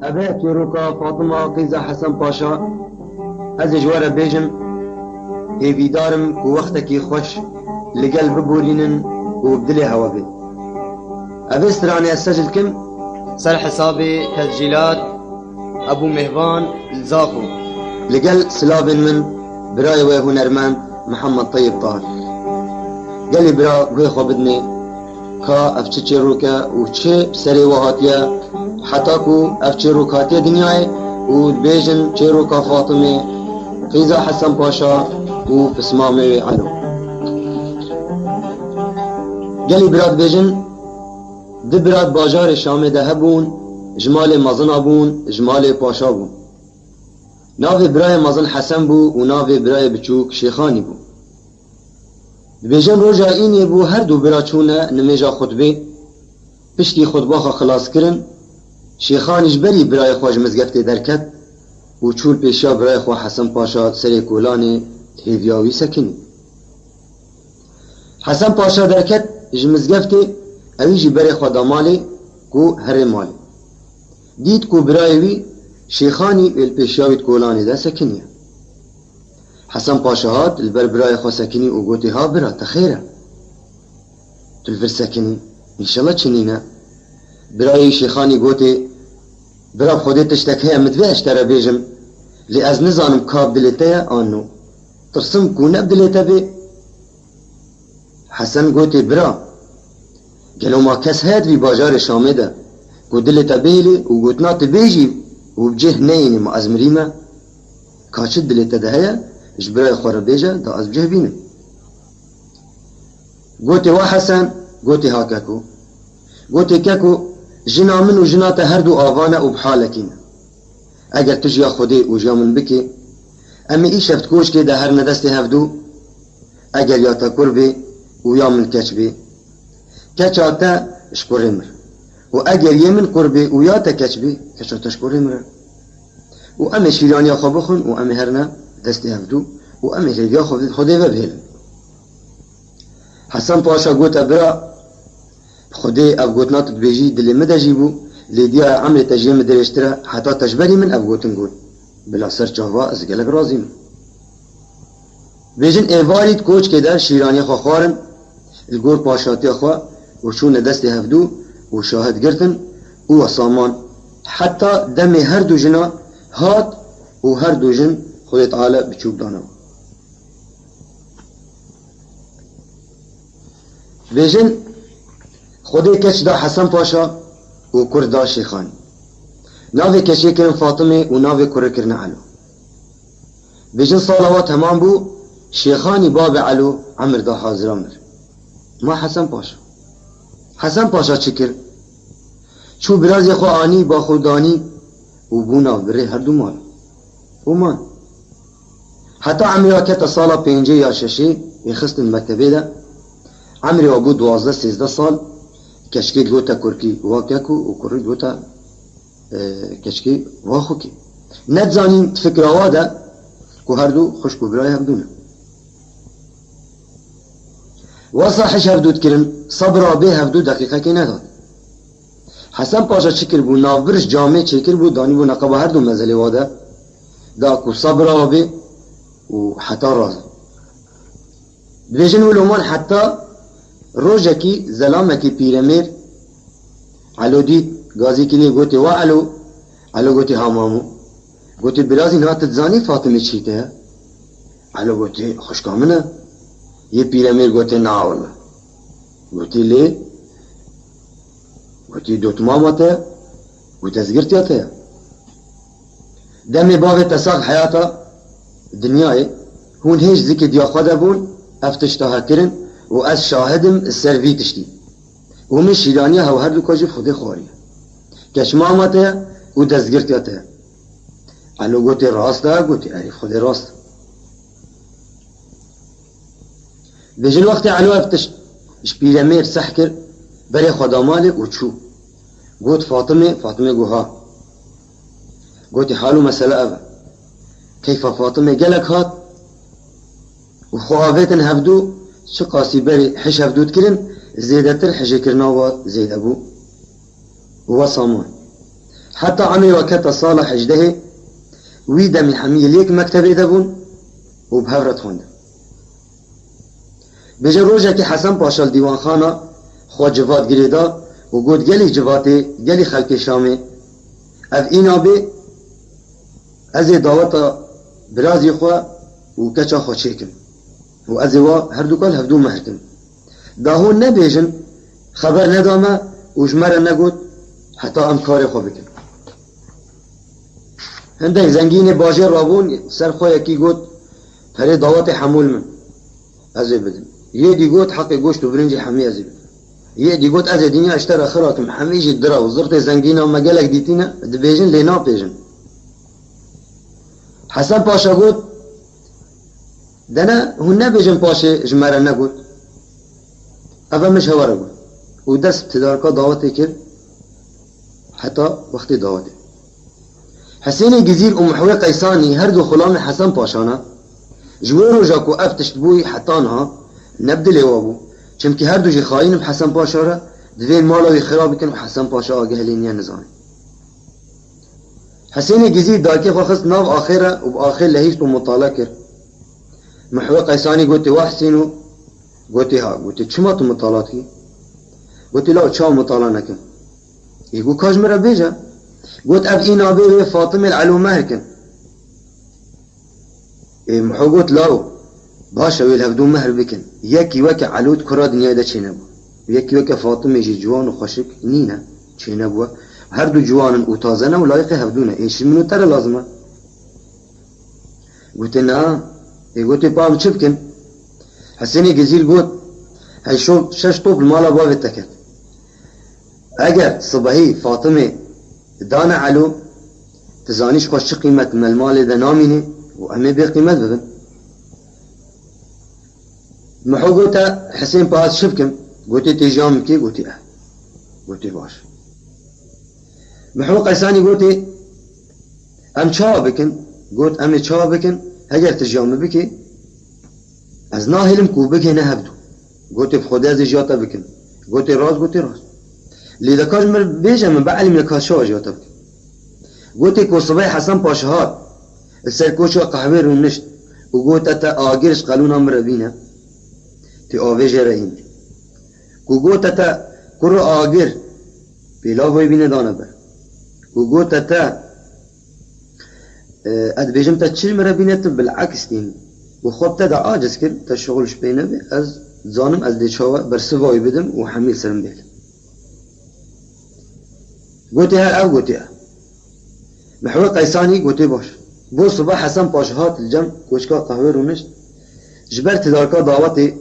أبي تروكا فاطمة قيزة حسن باشا از جوار بيجم هيفي دارم ووقتك خوش لقلب بورينن وبدلي هوا بي أبي استراني أسجل كم سر حسابي تسجيلات أبو مهبان الزاخو لقل سلاب من براي وهنرمند محمد طيب طاهر قال لي برا قوي خبدني كا أفتش روكا وشي سري وهاتيا حتى كو أفتش روكاتيا دنياي وبيجن روكا فاطمة قيزة حسن باشا وبسمامي علو قال لي براد بيجن دبراد باجار شام دهبون جمال مازن بون جمال پاشا بون ناوی برای مازن حسن بو و ناوی برای بچوک شیخانی بو بيجن روجا اینی بو هر دو برا چونه نمیجا خطبه پشتی خطبه خلاص کرن شیخانیش بری برای خواج مزگفت درکت و چول پیشا برای خواه حسن پاشا سر کولان هیویاوی سکنی حسن پاشا درکت مزگفت اویجی برای خواه دامالی کو هر مالی دید کو برایوی شیخانی الپیشاویت کولانی ده سکنیه حسن پاشاهات البر برای خواه سکنی و گوتی ها برا تخیره تلفر سکنی انشالله چنینه برای شیخانی گوتی برا خودت تشتکه مدوی اشتره بیجم لی از نزانم کاب دلیته آنو ترسم کو نب دلیته بی حسن گوتی برا گلو ما کس هید بی باجار شامه ده گو دلیته بیلی و گوتنا تبیجی و بجه نینی ما از مریمه کاچه دلیته ده هیا اش برای خوره بیجه دا از بجه بینم گوتی وا حسن گوتی ها ککو گوتی ککو جنا من و جنات هر دو آوانه و بحالکینه اگر تجیا خودی و جا من بکی امی ای شفت کوش که ده هر ندستی هفدو اگر یا تا کر بی و یا من کچ بی کچ آتا اشکره مر و اگر یه من قربی و یا تا کچ بی کچ آتا اشکره مر و امی شیرانی خواه بخون و امی هرنا دستی هفدو و امی هیدیا خودی و بهل حسن پاشا گوتا برا خودی اب گوتنات بیجی دلی مدجی بو لیدیا عمل تجیم درشتره حتی تجبری من اب گوتن گول بلا سر چاوا از گلک رازیم بیجن ایوارید کوچ که در شیرانی خواه خوارن الگور پاشاتی خواه و چون دست هفدو و شاهد گرتن و سامان حتی دم هر دو جنا هات و هر دو جن خود تعالی بچوب دانو بیجن خودی کچ دا حسن پاشا و کردا شیخانی ناوی کچی کرن فاطمه و ناوی کره کرن علو بیجن صالوات تمام بو شیخانی باب علو عمر دا حاضران بر ما حسن پاشا حسن پاشا چکر چو برازی خو آنی با خودانی و بونا بره هر دو مال و من حتی عمری که تا سالا 5 یا 6 یخست مکتبه ده عمری و بود 12-13 سال کشکی گوتا کرکی واکیکو و کری گوتا کشکی واخو کی ندزانیم فکر آواده که هر دو خوشکو برای هم دونه وصاحش هفدود کرن صبر به هفدو دقیقه که نداد حسن پاشا چکر بو نافبرش جامعه چکر بو دانی بو نقبه هر دو مزلی واده دا که صبر به و حتی رازه بیجن ولومان حتی روزه کی زلامه کی پیرمیر علو دید گازی کلی گوتی و علو گوتی همامو گوتی برازی نهات تزانی فاطمه چیته علو گوتی خوشکامنه یه پیرمیر گوتی نا والله گوتی لی گوتی دوت مامته گوتی ازگرتیاته دمی باوی تساق حیاتا دنیای هون هیچ ذکر دیا خواده بون افتشتاها کرن و از شاهدم السروی تشتی و من شیرانی ها و هر دو کاجی خودی خواری کشمامته و دزگرتیاته علو گوتی راسته گوتی عریف خودی راست بیجن وقت علو افتش شپیرمیر سح کر برای خداماله و چو گوت فاطمه گوها گوتی حالو مسئله اوه کیف فاطمه گلک هات و خواهویتن هفدو چه قاسی بری حش هفدود کرن زیده تر حجه کرنا و زیده بو و سامان حتى عمي وكتا صالح اجده ويدا من حمية ليك مكتبه دبون وبهورت خونده بجا روجه كي حسن باشا ديوان خانه خو جواد گریدا و گود گلی جواته گلی خلق شامه اف اینا به از دعوتا برازی خو و کچا خو چیکم و از وا هر دو کال هفدو مهرکم داهو نبیجن خبر ندامه و جمره نگود حتی ام کار خو بکن هنده زنگین باجه رابون سر خو یکی گود پره دعوت حمول من از بدم یه دی گود حق گوشت و برنج حمی از بدم یه دی گود از دنیا اشتر اخراتم حمیجی درا و زرت زنگین و مگلک دیتینا دبیجن لینا پیجن حسن پاشا گود دنا هون نبیجن پاشه جمره نگود اول مش هواره گود و دست ابتدارکا دعوتی کرد حتی وقت دعوتی حسین گزیر و محوی قیسانی هر دو خلام حسن پاشانا جوارو جاکو افتشت بوی حتانها نبدل وابو چمکی هر دو جی خاین بحسن پاشا را دوین مالاوی خراب کن و حسن پاشا آگه لینیا نزانی حسین گزیر داکی خواست ناو آخره و بآخر لهیشت و مطالعه کرد محوی قیسانی گوتی وا حسینو گوتی ها گوتی چما تو مطالعه کی؟ گوتی لا چا مطالعه نکن یگو کاش مرا بیجا قلت أب إينا بيه فاطمة العلومة هكذا محو قلت لاو باشا ويلها بدون مهر بكن يكي وكا علود كرا دنيا دا چينبو يكي وكا فاطمة جي جوان وخشك نينا چينبو هردو جوان وتازنا ولايقه هفدونا ايش منو ترى لازمه قلت نا قلت بام چبكن حسيني جزيل قلت هاي شو شش طوب المالا باب التكت اگر صبحي فاطمة دانا علو تزانيش خوش قيمة المال ده نامينه وأمي بقيمة ببن محو قلت حسين باز شبكم قلت تجام كي قلت قلت باش محو قيساني قلت أم چا بكن قلت أمي چا بكن هجر تجام بكي از ناهلم كو بكي نهبدو قلت بخدا زيجاتا بكن قلت راز لذا كاش مر بيجا من بعلم لكاش شو جاتا بكن قلت كو صباح حسن باشهات السركوشو قهوه رو نشت وقلت اتا آگرش قلونا مربينا تي آوه رهين قلت اتا كرو آگر بلا بوي بينا دانا بر قلت اتا اد بيجم تا چل مربينا بالعكس دين وخوب تا دا عاجز كر تا شغلش بينا بي از زانم از ديشاوه برسواي بدم وحميل سرم بيل قلت ها او قلت ها محور قيساني قلت باش بو صباح حسن باشهات الجم كوشكا قهوه رونشت جبرت داركا دعوتي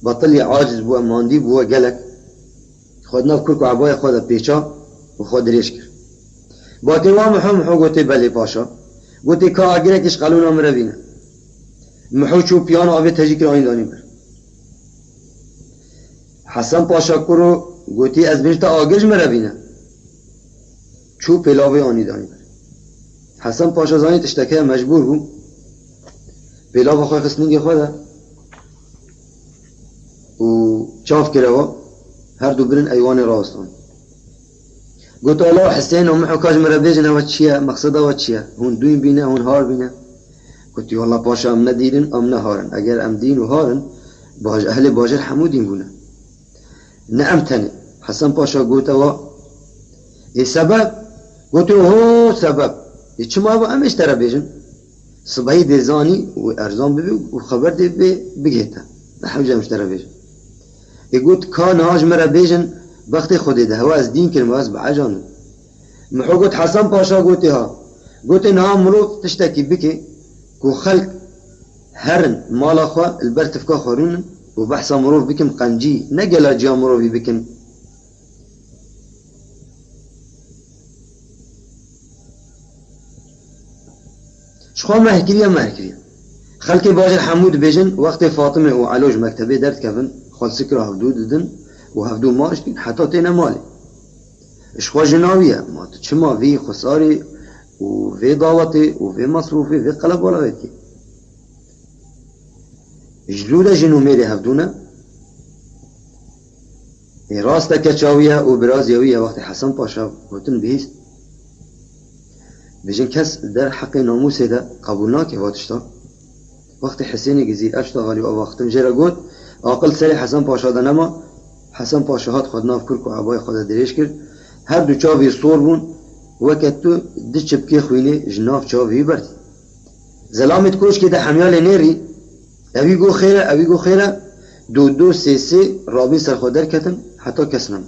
بطلي عاجز بو اماندي بو قلق خودنا كركو عباية خودا بيشا وخود ريشكر باكي محو قلت بلي باشا قلت كا اگرك اشقالونا مربينا محو شو بيانا آبي تجيكر آين داني بر حسن باشا كرو قلت از بنشتا آگرش مربينا شو پلاوی آنی دانی بر حسن پاشا زانی تشتکه مجبور بو پلاو خواه خسنینگی خواه و چاف کروا هر دو برن ایوان راستان قلت الله حسين ومحو كاج مربيجنا واتشيا مقصده واتشيا هون دوين بينا هون هار بينا قلت والله باشا ام نديرن ام نهارن اگر ام دين وهارن باج اهل باجر حمودين بونا نعم تاني حسن باشا قلت ايه سبب قلت هو سبب چما با امش ترى بيجن صبحي ديزاني وارزان ببي وخبر دي بگيتا نحوجه مش ترى بيجن يقول كان هاج مرا بيجن بختي خودي ده هو از دين كلمه از بعجان محو قلت حسن باشا قلت ها قلت انها مروف تشتكي بكي كو خلق هرن مال اخوا البرتفكا خارون وبحثا مروف بكم قنجي نقلا جا مروفي بكم شخوان ما هكريا خلقي باجر حمود بيجن وقت فاطمة وعلوج مكتبه درد كفن خال سكرة هفدو ددن وهفدو ماش كن حتى تينا مالي شخوا جناوية ما تشما في خساري وفي ضاوتي وفي مصروفي في قلب ولا غيركي جلولة جنو ميري هفدونا راستا كتشاوية وبرازيوية وقت حسن باشا وتن بيست بيجن كس در حق ناموس ده قبول ناكي واتشتا وقت حسين جزير اشتا غالي او وقت جرا قلت عقل سري حسن پاشا ده نما حسن پاشا هات خود ناف کرد و عبای خود دريش کرد هر دو چاوی صور بون وقت تو ده چبكي خويني جناف چاوی برد زلامت کوش که ده حمیال نیری اوی گو خیره دو سه رابين سر خود در کتن حتی کسنم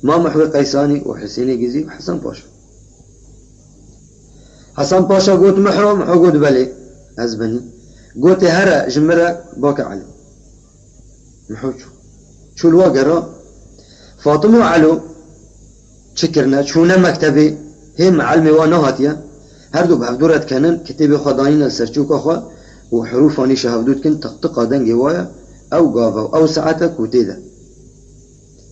ما محوي قيساني وحسين جزي وحسن باشا حسن باشا قلت محو قلت بلي أزبني قلت هرا جمرة باك علي محو شو الواقرة فاطمة وعلو شكرنا شونا مكتبي هي معلمي وانا هاتيا هردو بحفدورة كانن كتابي خدانين السرچوك أخوا وحروفاني شهفدود كن تقطقا دنجي وايا أو قافا أو ساعتا كوتيدا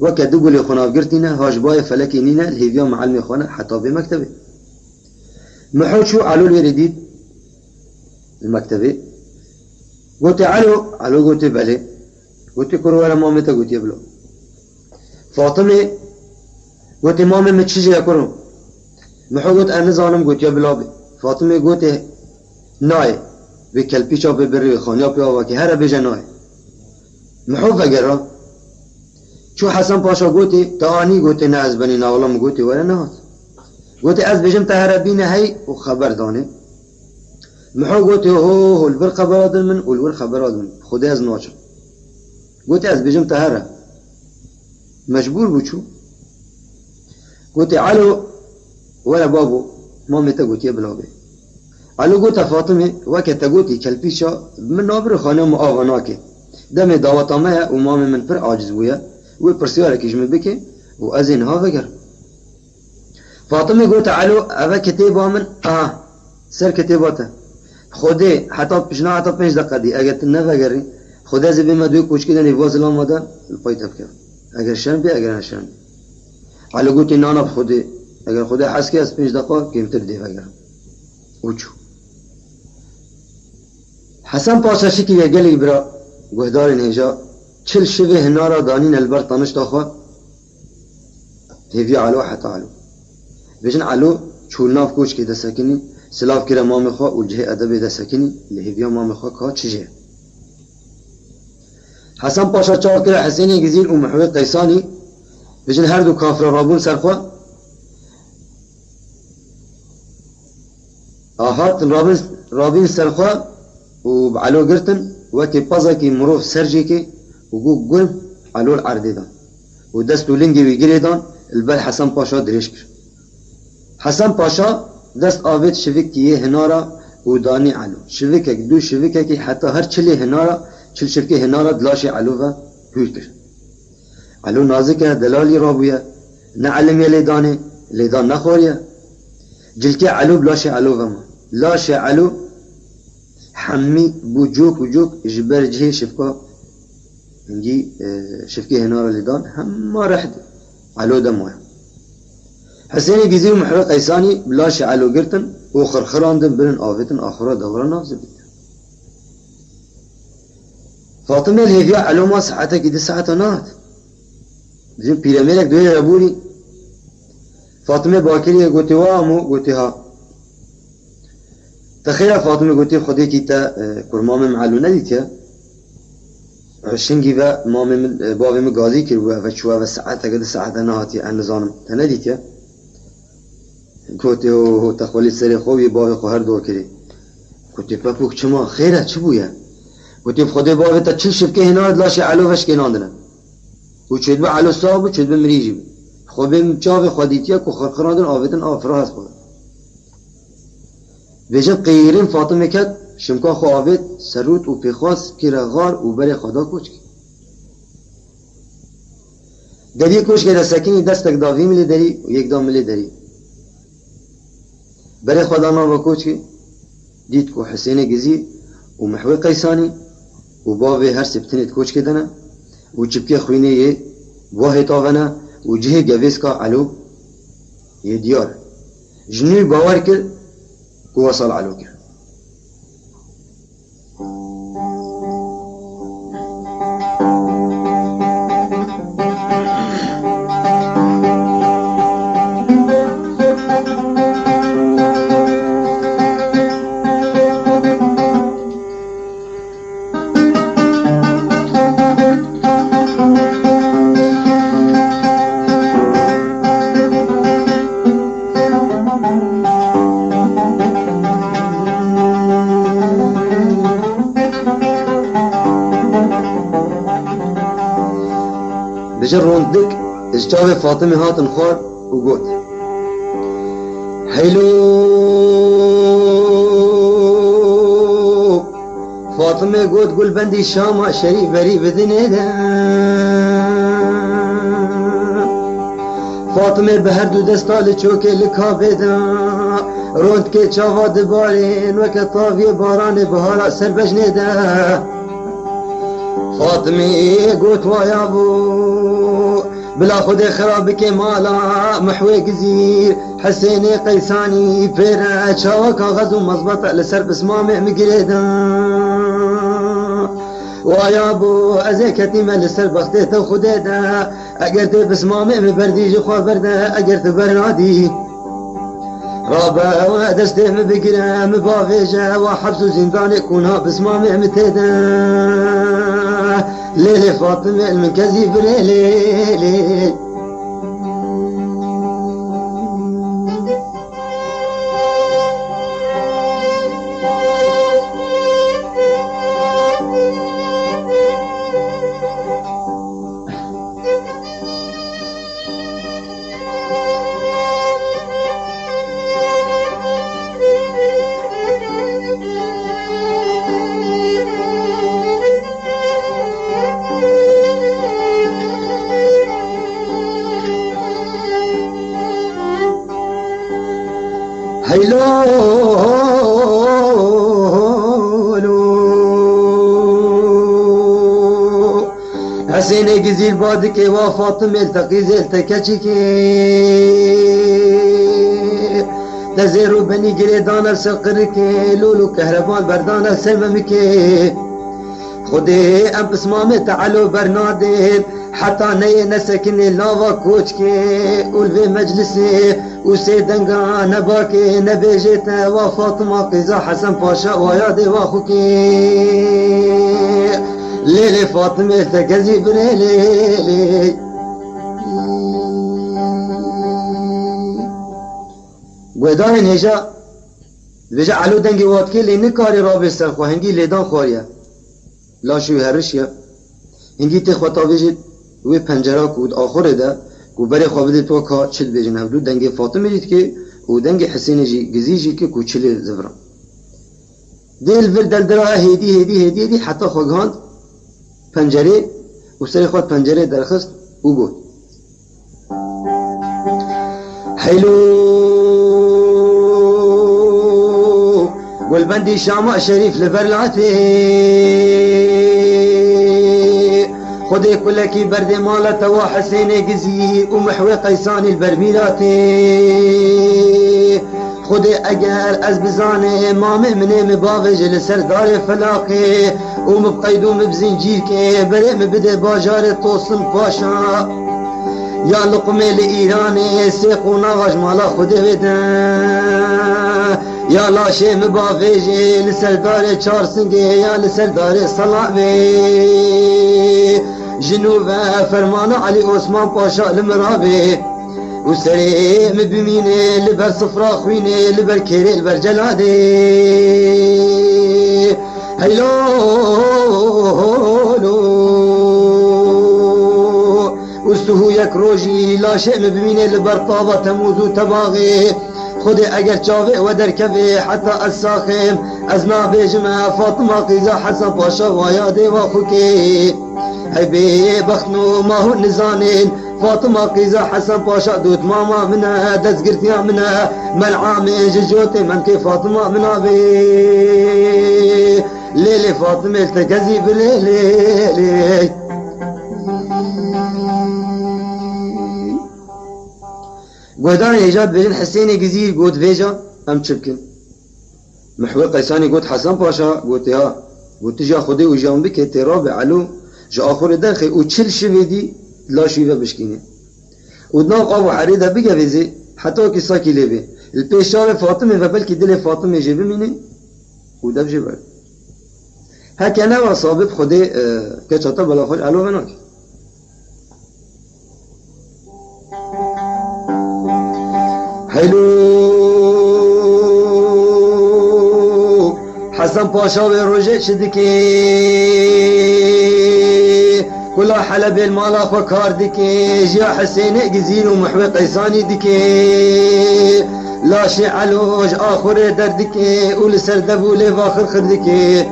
وكدو قولي خناف قرتنا هاش بايا فلكي نينا الهيفيا معلمي خوانا حتى بمكتبي محو شو علو الورديد المكتبي قلت علو قلت بلي قلت كرو ولا مامتا قلت يبلو فاطمة قلت مامي متشجي يا كرو محو قلت أنا ظالم قلت يبلو فاطمة قلت ناي بكالبي شاب بري خانيا بيواكي هرا بيجا ناي محو فقرا شو حسن باشا قلت تاني قلت ناز بني ناولم قلت ولا نهات قلت از بجم تهربين هاي وخبر داني محو قلت هو البر خبرات من والور خبرات من خدي از ناچم قلت از بجم تهرب مجبور بوشو قلت علو ولا بابو مامي قلت يا بلابي علو قلت فاطمه وقت قلت كلبيشا من نابر خانه مآغناكي دم دعوتامه ومامي من پر عاجز بويا وپرسيارك يجمع بكي وازين ها فقر فاطمه قلت علو أبا كتابه من سر كتاباته خودي حتى بجنا حتى 5 دقيقة دي اگر نفقري خدا زي ما دوي كوش كده نيواز لام ده البايت بكر اگر شان بي اگر نشان علو قلت نانا بخودي اگر خدا حس كي 5 دقيقة كيمتر دي فقر وچو حسن پاشا شكي قالي برا قهدار نهجا چل شبه هنارا دانين البر طنش تاخوا هيفي علو حتى علو بيجن علو چولناف کوچ که دسکنی سلاف کرا مام خوا و جه ادب دسکنی لهویا مام خوا کا چیه حسن پاشا چار کرا حسینی گزیر و محوی قیسانی بيجن هر دو کافر رابون سرخوا آهات رابين سرخوا و بعلو قرتن وكي بازاكي مروف سرجيكي وقو قلم علو العردي دان و دستو لنجي ويقري دان البال حسن پاشا دريشكر حسن پاشا دست آوید شوکیه هنارا و دانی علو شوکک دو شوککی حتی هر چلی هنارا چل شرکه هنارا دلاش علو و هول کرد علو نازکه دلالی رابویه نه علم یه لیدان نخوریه جلکه علو بلاش علو و ما لاش علو حمی بو جوک جبر جه شفکا انجی شفکه هنارا لیدان همه رحد علو دموه حسين جزير محرق قيساني بلاش علو قرتن وخرخراندن برن آفتن آخرا دورا نافذ بيت فاطمة الهيفيا علو ما ساعتها كده ساعتها نات بزين بيراميلك دوية ربولي فاطمة باكرية قوتي وامو قوتي ها تخيل فاطمة قوتي خدي كيتا كرمام معلو نديتيا عشنجي با مامي بابي مقاضي كربوا فشوا ساعتها كده ساعتها ناتي عن نظام تنديتيا کوتی و تخولی سری خوبی باوی خو هر دو کری کوتی پاپوک چما خیره چه بویا کوتی خودی باوی تا چل شبکه هناد لاش علو وش کناندنه و چید با علو صاحب و چید با مریجی خوبیم چاوی خودیتیا کو خرخراندن آویدن آفرا هست بود بیجن قیرین فاطمه کد شمکا خو آوید سروت و پیخواست کره غار و بری خدا کوچ کی دری کوچ که سکینی دستک داوی ملی دری و یک دام ملی دری بري خدا نابا كوچي ديتكو حسين جزي ومحوي قيساني وبابي هر سبتنت كوچ كدنا وجبكي خويني واهي طاغنا وجهي جافيسكا علو يديار جنوي باور كر وصل علو كر بجر روندك اجتاب فاطمة هاتن خوار وقوت حلو فاطمة قوت قول بندي الشام شريف بري بدني ده فاطمه بهردو دستال چوکه لکابدا روند که چاوا دبارین و که طاوی باران بهارا سر بجنه ده فاطمه گوت وایا بو بلا خود خراب که مالا محوی گزیر حسین قیسانی پر چاوا کاغذ و مضبط لسر بسمامه مگریده وایا بو از کتیمه لسر بخته تو خوده ده اگر تو بسمامه مبردی خواه برده اگر تو برنادی رابع و دسته مبگره مباویجه و حبس و زندان کنها بسمامه متده لیل فاطمه المنکزی بلیلی حسين جزيل بادك وفاطمة التقي زلتكشك تزيرو بني قريدان سقرك لولو كهربان بردان سلممك خدي ام بسمامه تعالو برنادين حتى ني نسكن لاوا كوچك والفي مجلسي وسيدنغا نباكي نبيجت وفاطمة قزا حسن باشا ويادي واخوكي ليلي فاطمة تكزي بريلي ودان هجا بجا علو دنگي واتكي لي نكاري رابي سرخو هنگي ليدان خوريا لا شو هرشيا هنگي تخوطا بجد وی پنجره کود آخره ده کو بری خوابده تو کا چل بیجن هفدو دنگ فاطمه جید که و دنگ حسین جی گزی جی که کو چل زفران دیل ور دل درا هدی حتی خوگاند پنجره و سری خود پنجره درخست و گود حلو والبندي شامع شريف لبرلاته خدي كلكي برد مالته وحسين قزي ومحوي قيساني البرميلاتي خدي اجر از بزانه مامي مني مبافج لسردار فلاقي ومبقيدو مبزنجيركي بري مبدي باجار توصن باشا يا لقمة لإيراني سيقونا غاج مالا خدي ودا يا لاشي مبافيجي لسردار چارسنگي يا لسردار صلاوي جنوبه فرمان علي عثمان باشا المرابي وسري مبميني لبر صفرا خويني لبر كيري لبر جلادي هيلو وستهو يك روجي لا شيء مبميني لبر طابة تموز وتباغي خدي اگر چاوه و درکبه حتی الساخم از نابجمه فاطمه قیزا حسن پاشا و یاده و خوکی حبی بخنو ماهو نزانین فاطمه قیزا حسن پاشا دوت ماما منه دزگرتیا منه ملعام ججوت من که فاطمه منه بی لیلی فاطمه التکزی بلیلی قودان ایجاد بجن حسین گزیر قود ویجا ام چبکن محور قیسانی قود حسن پاشا قود یا قود تجا خودی و جان بکه تیرا به علو جا آخور درخی او چل شویدی لا شویده بشکینه و دنا قاب و حریده بگه ویزی حتی که ساکی لیبه الپیشار فاطمه و بلکه دل فاطمه جه بمینه و دب جه برد هکنه و صابت خودی که چاتا بلا خوش علو بناک حلو حسن پاشا به روژه شده که كلا حلب المال اخو كار دكي جيا حسين قزيل ومحوي قيساني دكي لا شي علوج اخر دردكي ولسر دبولي باخر خدكي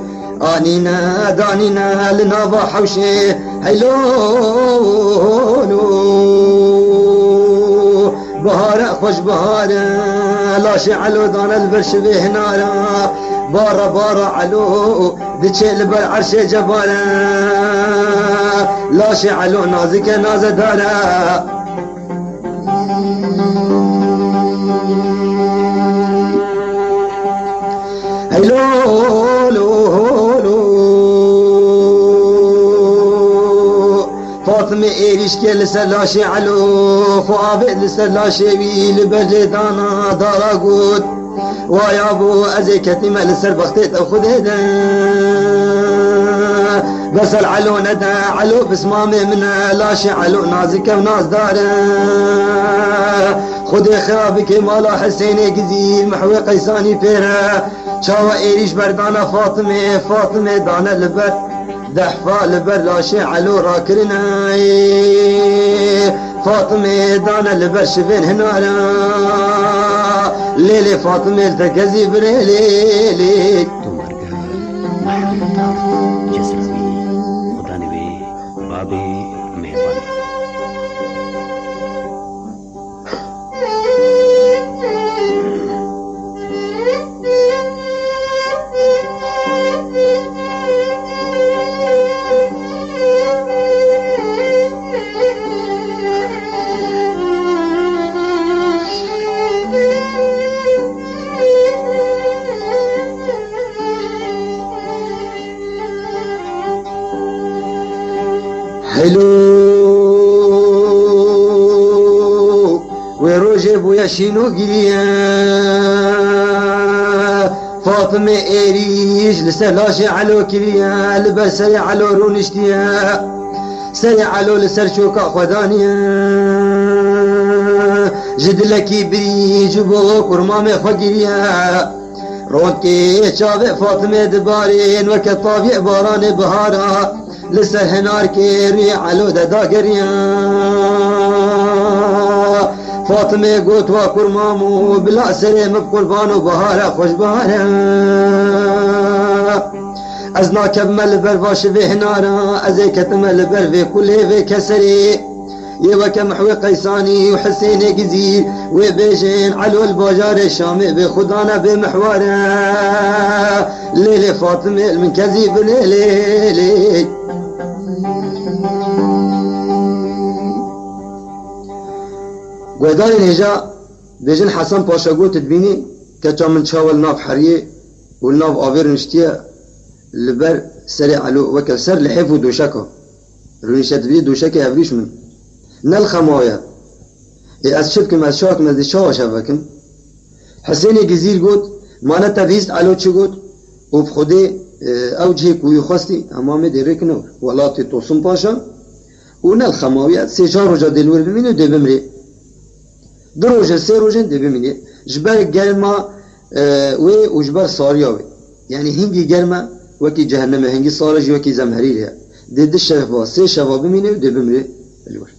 انينا دانينا لنابا حوشي هيلو بهار خوش بهار لا شي علو دان البرش به نارا بارا بارا علو دچه لبر عرش جبارا لا شي علو نازك ناز دارا هيلو فاطمة إيريش كي لسلاشي علو فؤابد لسلاشي ويل بردانا دارا قود ويا ابو ازيكتني ما لسر بختيت او خديدا بس العلو ندى علو بسمامي منا لاشي علو نازكة وناز دارا خدي خرابك مالا حسيني قزيل محوي قيساني فيرا شاوى إيريش بردانا فاطمة دانا لبر دحفا لبر لاشي علو راكرنا فاطمة دانا لبر شفين هنارا ليلي فاطمة التكزي بريلي تو مرگا محمد جسروی خدا نوی بابی مهربان هلو وروجي بويا شينو قريا فاطمة إيريش لسلاشي علو كريا لبسري علو رونشتيا سري علو لسر شوكا خدانيا جدلكي بريج بو كرمامي خقريا رونكي شافي فاطمة دبارين وكطافي باران بهارا لسر هنار كيري علو داقريا فاطمة قوت وكرمامو بلا سريم بقربانو بهارا خوش بهارا ازنا كبمل برفاش في هنارا ازي كتمل برفي كله في كسري يوك محوي قيساني وحسيني قزيل وبيجين علو الباجار الشامي بخدانا بمحوارا ليلي فاطمة المنكزي بليلي قويدان الهجاء بيجن حسن باشا قوت تبيني كتا من شاول ناف حريه والناف آفير نشتيه لبر سري علو وكل سر لحيفو دوشكا رونيشت بيه دوشكا افريش من نل خمايا از شبكم از شاكم از شاوا شبكم حسين قزيل قوت مانا تفيست علو چه قوت وبخده اوجه كوي خواستي امامي ديريك نور ولاتي توسم باشا ونل خمايا سيجار رجا دلور بمينه دي بمري دروجه سي روجن دي بمينه جبر گرما و جبر ساريا وي يعني هنگي گرما وكي جهنم هنگي سارج وكي زمهري لها دي الشفا سي شفا بمينه دي بمري الور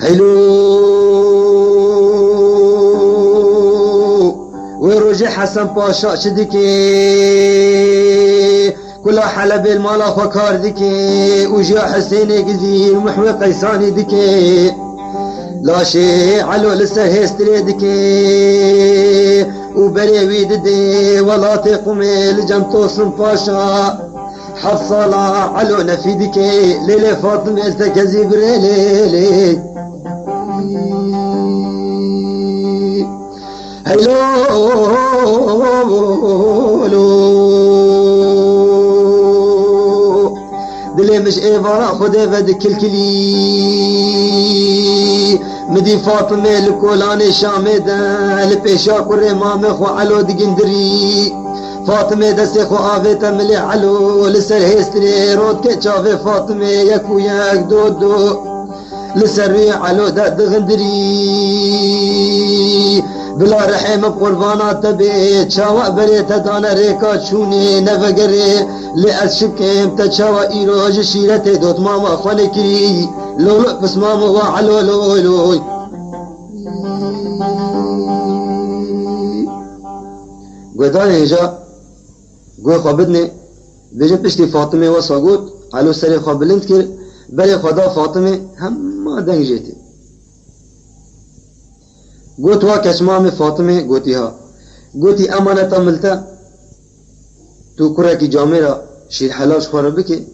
هيلو وروجي حسن باشا شدكي كلا حلب المال اخو كار دكي وجا حسيني قزيل محوي قيساني دكي لاشي علو لسه هستري دكي وبريوي ددي ولا تقومي لجنتوسن باشا حفصلا علو نفي دكي ليلي فاطمة التكزي بريلي هيلو دلي مش ايفارا خدي بدك الكلي مدي فاطمة لكولاني شامدة لبيشا كوري مامي خو علو دقندري فاطمة دسي خو آفيتا ملي علو لسر هستري رود كتشافي فاطمة يكو يك دودو لسر علو دا دغندري بلا رحم قربانات تبي چاوا بريت دانا ريكا چوني نفقري لأز شبكيم تچاوا إيروج شيرتي دوت ماما خلقي لولو بس ماما وعلو لولوي قدان هجا قوي خوابدني بيجي پشتی فاطمه و ساگوت علو سر خواب بلند کر بلی خدا فاطمه همه دنگ جیتی گوت وا کشمام فاطمه گوتی ها گوتی امانتا ملتا تو کرا کی جامعه را شیر حلاش خواره بکی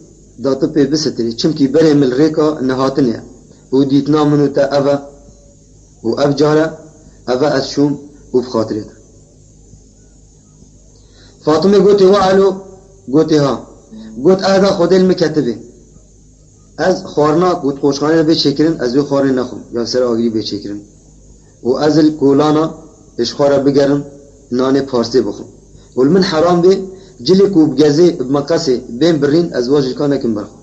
داتا پی بستری چمکی بری مل ریکا نهاتنه و دیتنا منو تا اوه و اف جاره اوه از شوم و بخاطره فاطمه گوتی وا علو گوتی ها گوت اهدا خود علم کتبه از خورنا گوت خوشخانه رو بچکرن از او خواره نخون یا سر آگری بچکرن و از کولانا اشخواره بگرن نان پارسی بخون ول من حرام به جلی کوب گزه بمقاسه بین برین از واجر کانه کن برخون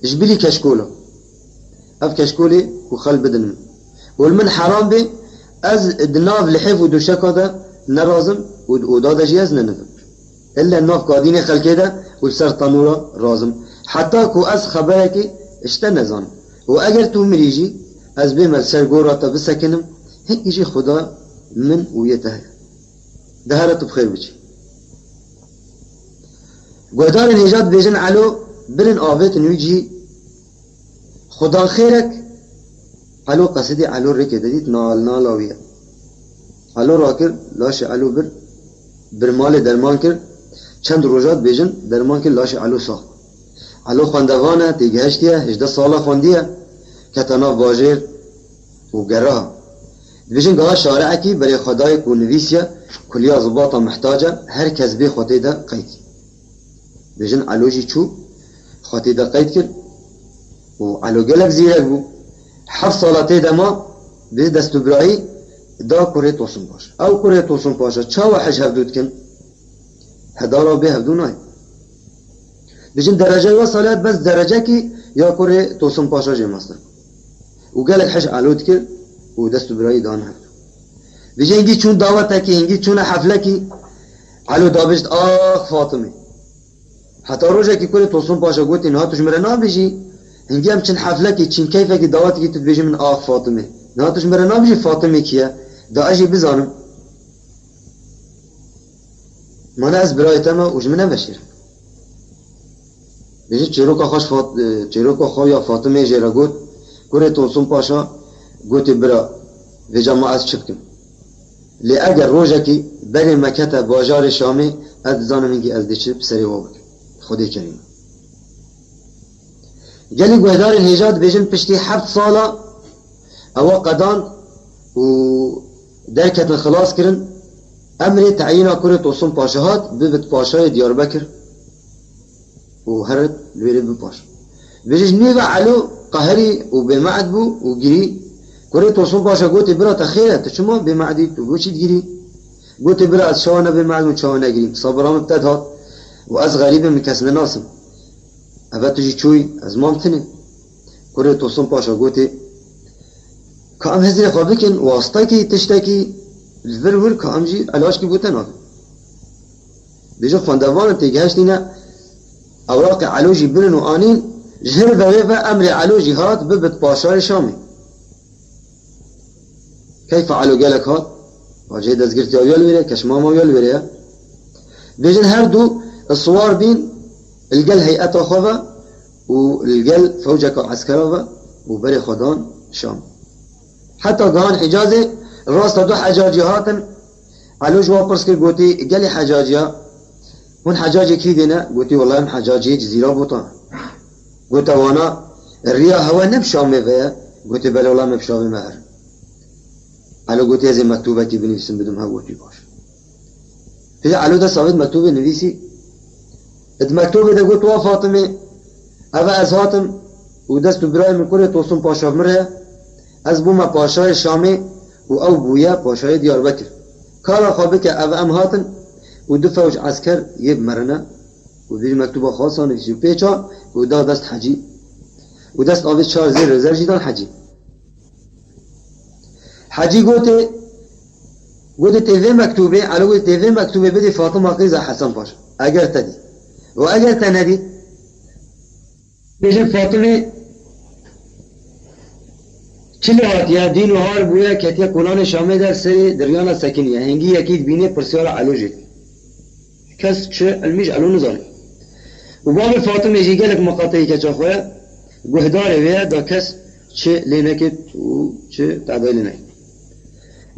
جبلی کشکولا اف کشکولی و خل بدن ول من حرام به از دناف لحف و دوشکا ده نرازم و داده جیاز ننفم إلا الناف قادين خلقه والسر تنورا رازم حتى كو أز خبرك اشتنزان وأجر تو مريجي أز بمل سر قورا بسكنم هيك يجي خدا من ويته دهرت بخير بجي قدار الهجات بيجن علو برن آفت نوجي خدا خيرك علو قصدي علو ركي دديت نالاوية علو راكر لاش علو برمال درمان كر چند روزات بیجن درمان که لاش علو ساخت علو خواندوانه تیگهشتیه 18 ساله خواندیه کتنا واجر و گراه بیجن گاه شارعه کی برای خدای کو نویسیه کلیا ضباطا محتاجه هر کس بی خواتی ده قید بیجن علو جی چو خواتی ده قید کرد و علو گلک زیرک بو 7 سالاته ده ما به دستو برایی دا کره توسن باش او کره توسن باشه چاو حج هفدود کن هدارا به هفدونای بجن درجه وصلت بس درجه کی یا کره توسن پاشا جماستن و گلک حج علود کر و دستو برایی دان هفدو بجن هنگی چون دعوته کی هنگی چون حفله کی علو دابشت آخ فاطمه حتی روزه کی کره توسن پاشا گوتی نه توش مره نابیجی هنگی هم چن حفله کی چن کیفه کی دعوت کی تو بیجی من آخ فاطمه نه توش مره نابیجی فاطمه کیه دا اجی بزانم من از برایتم اوجمنه بشیر بیشتر چیروکا خواه یا فاطمه جیرا گوت کوره توسون پاشا گوتی برا و جماعت چکم لی اگر روزه کی بری مکت باجار شامی از زانم اینگی از دیچه بسری وابد خودی کریم گلی گوهدار الهجات بیشن پشتی 7 ساله او قدان و درکتن خلاص کرن امری تعیین کرد توسن پاشهات ببت پاشای دیاربکر و هرد لویره بپاش بیش نیو علو قهری و بمعد بو و گیری کرد توسن پاشا گوتی برا تخیره تشما بمعدی تو گوچید گیری گوتی برا از شانه بمعد و شانه گیریم صبرام ابتدهات و از غریب مکس نناسم اول تجی چوی از مامتنه کرد توسن پاشا گوتی که ام هزیر خواه بکن واسطه کی تشتکی الفرور كامجي علاج كي بوتنا بيجو خواندوان تيجهشتينا اوراق علوجي برن وانين جهر ذريفة امر علوجي هات ببت باشار شامي كيف علو قالك هات واجه دزگرت يال ويري كشماما يال ويري بيجن هردو الصوار بين القل هيئة خوفا والقل فوجك عسكرة وبري خدان شام حتى قان حجازي راست دو حجاجی هاتن علوج واپس که گوتی گلی حجاجیا اون حجاجی کی دینا گوتی والله ام حجاجی جزیره بوتا گوتا وانا الريا هوا نبشامه ويا گوتی بله والله مبشامه مهر علو گوتی از مکتوبه کی بنویسم بدم ها گوتی باش فی علو ده ثابت مکتوبه نویسی اد مکتوبه ده گوت وا فاطمه اوا از هاتم و دست برای میکنه توسن پاشا مره از بوما پاشای شامی و او بويا باشای دیاربکر کارا خوابه که او ام هاتن و دو فوج عسكر یب مرنه و بیر مکتوبه خاصا نویسی و پیچا و دا دست حجی و دست آویز 4 زیر رزر جیدان حجی گوته قلت تيفي مكتوبة على قلت تيفي مكتوبة بدي فاطمة قيزة حسن باشا أجر تدي وأجر تندي بيجي فاطمة چلی هاتیا دین و هار بویا کتیا کلان شامه در سری دریانا سکنیه هنگی یکید بینه پرسیار علو جید کس چه علمیش علو نزانه و باب فاطمه جی گلک مقاطعی که چه خواه گهداره ویا دا کس چه لینکت و چه تعدای لینک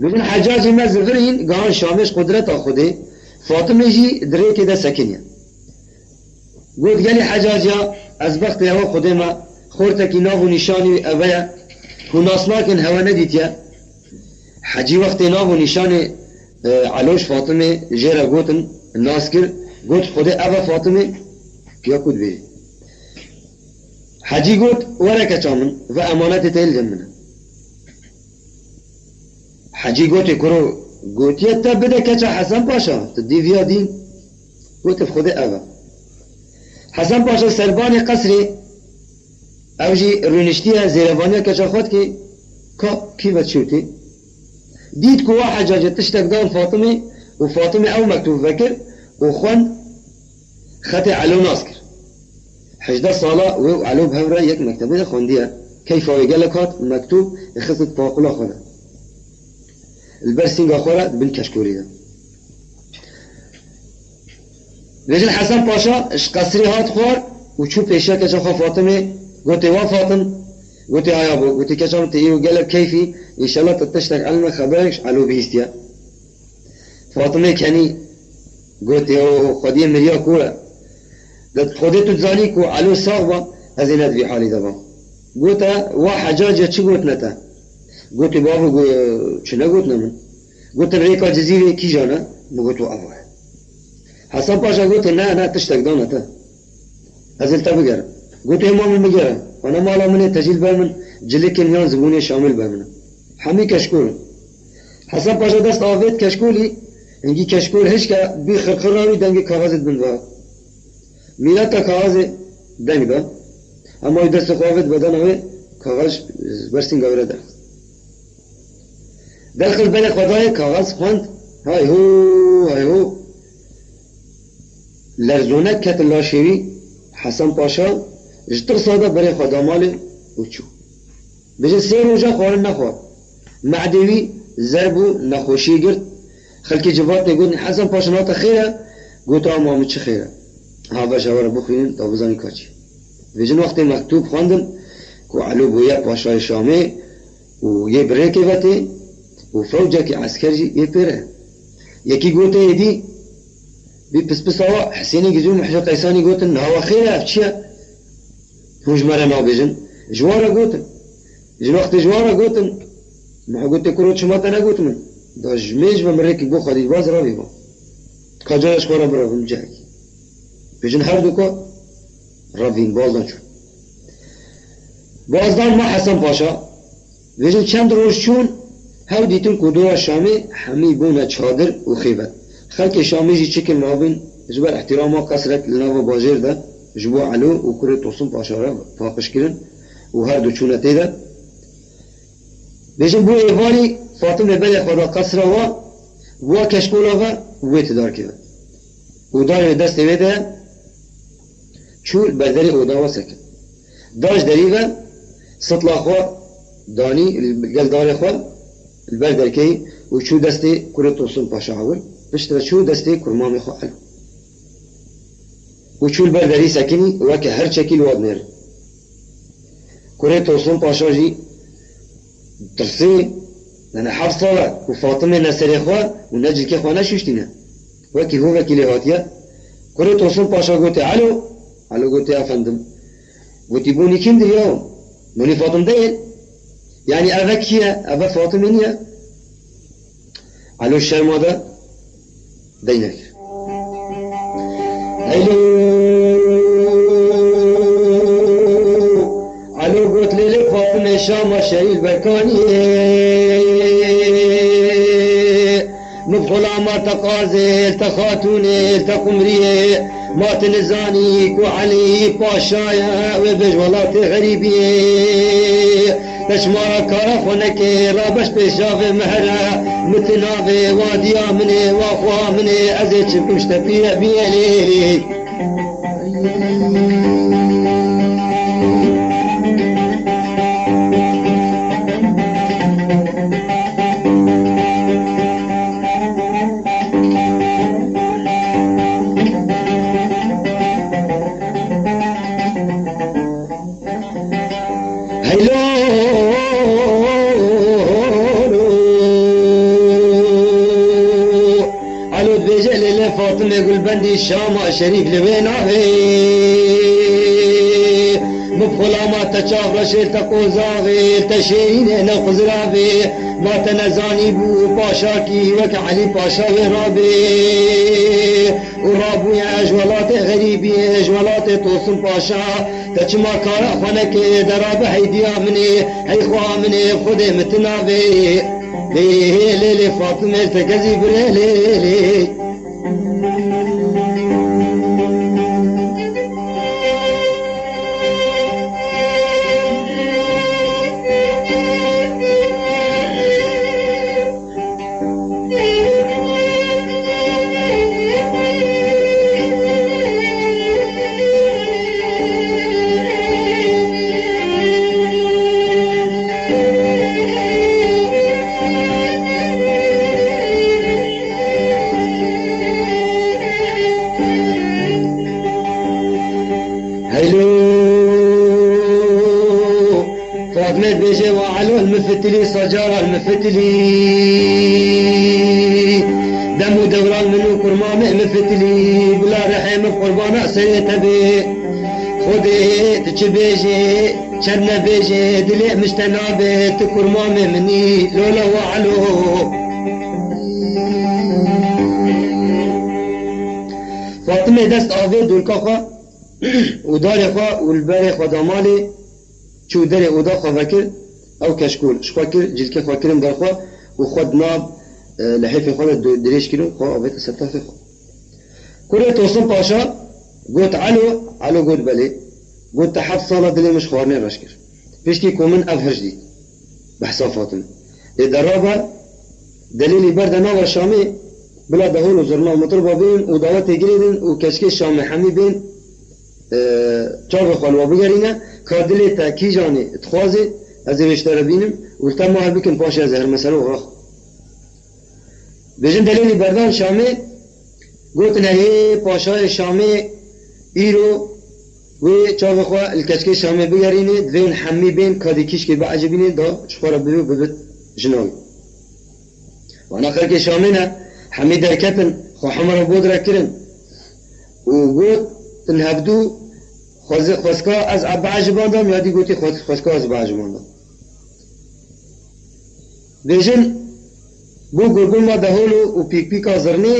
ببین حجاجی مزفرین گان شامش قدرت آخوده فاطمه جی دره که دا سکنیه گود گلی حجاجیا از بخت هوا خوده ما خورتکی ناو و نشانی اویا كناس لكن هوا نديتيا حجي وقت ناو نشان علوش فاطمه جرا قوتن الناسكر قوت خده ابا فاطمه كيا كود بيجي حجي قوت وركا چامن و امانت تيل جمنا حجي قوت كرو قوت يتا بدا كچا حسن باشا تدي فيا دين قوت خده ابا حسن باشا سرباني قصري اوجی رونشتیه زیروانیه کجا خود که کی بد شوتی دید که واحد حجاجه تشتک دان فاطمه و فاطمه او مکتوب فکر و خوان خط علو ناس کر 18 ساله و علو بهوره یک مکتبه خوندیه کیف آوی گلکات مکتوب اخصت فاقلا خوره البرسینگا خوره بن کشکوری ده رجل حسن پاشا اش قصری هات خوار و چو پیشه کجا خواه فاطمه قلت وا فاطم قلت يا ابو قلت كشام تيجي وقال لك كيفي ان شاء الله تتشتك على خبرك على بيستيا فاطمه كاني قلت يا خديه مريا كولا قلت خديته تزانيك على صاغبه هزينات في حالي دابا قلت وا حجاجه شو قلت نتا قلت بابا شنو قلت من قلت بريكا جزيره كي جانا قلت ابو حسن باشا قلت لا تشتك دونتا هزلت بقر قلت امام المجرى وانا مالا من تجيل بامن جلك اليان زبوني شامل بامن حمي كشكول حسن باشا دست آفيت كشكولي انجي كشكول هشكا بي خرخراوي دنگي كاغذت بندوا ميلاتا كاغذ دنگ دا اما دست آفيت بدن اوه كاغذ برسين غوره دا داخل بين خدای كاغذ خواند هاي هو لرزونك كت اللاشيوي حسن باشا جتر صادا بري خدا مالي وچو بجي سير وجا خوارن نخوار معدوي زربو نخوشي قرد خلقي جواب يقول حسن باشا ناتا خيرا قلت ما مچ خيرا ها باشا ورا بخوين تابزاني كاچي بجن وقت مكتوب خواندم كو علو بويا باشا شامي ويه بريكي واتي وفوجك عسكري يبره يكي قلت يدي بس هوا حسيني جزوم محجو قيساني قلت هوا خيرا بچيا هوش مرة نابجن جوارا قوتن جن وقت جوارا قوتن ما قلت كروت شماتا نقوت من دا جميج بمريكي بو خديد باز رابي با كاجاش خورا برافم جاك بجن هر دوكا رابين بازدان شو بازدان ما حسن پاشا بجن چند روز چون هاو ديتون كدورا شامي حمي بونا چادر و خيبت خلق شامي جي چكل نابين جبر احتراما قصرت لناو باجر ده جبوا علو وكرة توصل باشارة فاقش كرن وهر دو چونة تيدا بيجن بو ايواني فاطمة بلي خدا قصرة و كشكولا و تدار كده ودار دست ويدا چول برداري اودا و سكن داش دريغا سطلا خوا داني القل داري خوا البردار كي وچو دستي كرة توصل باشارة بشتر چو دستي كرمامي خوا علو وچول برداری سکنی وکه هر چکیل واد نر کره توصل پاشا جی درسی لانه 7 ساله و فاطمه نسری خواه و نجل که خواه نشوشتینه وکه هو وکیلی هاتیه کره توصل پاشا گوته علو گوته افندم گوتی بونی کم دریاو بونی فاطم دیل یعنی اوه کیه اوه فاطمه نیه علو شرماده دینه علو قلت لي فاطمة شام شايل بركاني نفخل عما تقازل تخاتوني تقمري ما تنزاني كو علي باشايا وبجولات غريبي تشمارا كارا خونك رابش بشاف مهرا متناوي واديا مني واخوا مني ازيت شكوش تبيه بيلي فاطمة قل بندي الشام شريف لوين مبخلا ما تشاف رشيل تقوزاغي تشين نقز رابي ما تنزاني بو باشاكي وك علي باشا رابي ورابو يا اجولات غريبي اجولات توسم باشا تشما كارا خانك دراب هيديا مني هي خوا مني خدي متنابي ليه ليه فاطمة تكذي بريلي بيجي وعلو المفتلي صجارة المفتلي دمو دوران منو كرمامه مفتلي بلا رحم قربانا سريت بي خودي تچ بيجي چرنا بيجي دلي مشتنابه تكرمامه مني لولا وعلو فاطمه دست آوه دولكا خوا ودار خوا والبر خوا دامالي چو در اودا خوا وکر او کشکول شخوا کر جلکه خوا کرم در خوا و خود ناب لحیف خوا دریش کرو خوا آویت ستاف خوا کره توسن پاشا گوت علو گوت بله گوت تحت صالة دلی مش خوارنه رش کر پیشکی کومن افهرش دید بحثا فاطمه درابا دلیلی برد ناور شامی بلا دهول و زرنا مطربا بین و دعوت گریدن و کشکی شام حمی بین چار خالوا بگرینه کادلی تا کی جانی اتخوازی از رشته بینم و تا ما بکن پاش از هر مسئله و بجن دلیلی بردان شامی گوتن هی پاشای شامی ایرو و چار خوا الکشکی شامی بگرینه دوین حمی بین کادی کیش که بعجبینه دا چخوارا بیو ببت جناوی وانا خلق شامی نه حمی درکتن خو حمر بود را کرن و گوت انهبدو خوزکا از بعجبان دام یادی گوتی خوزکا از بعجبان دام بیجن بو گرگون ما دهولو و پیک پیک آزرنی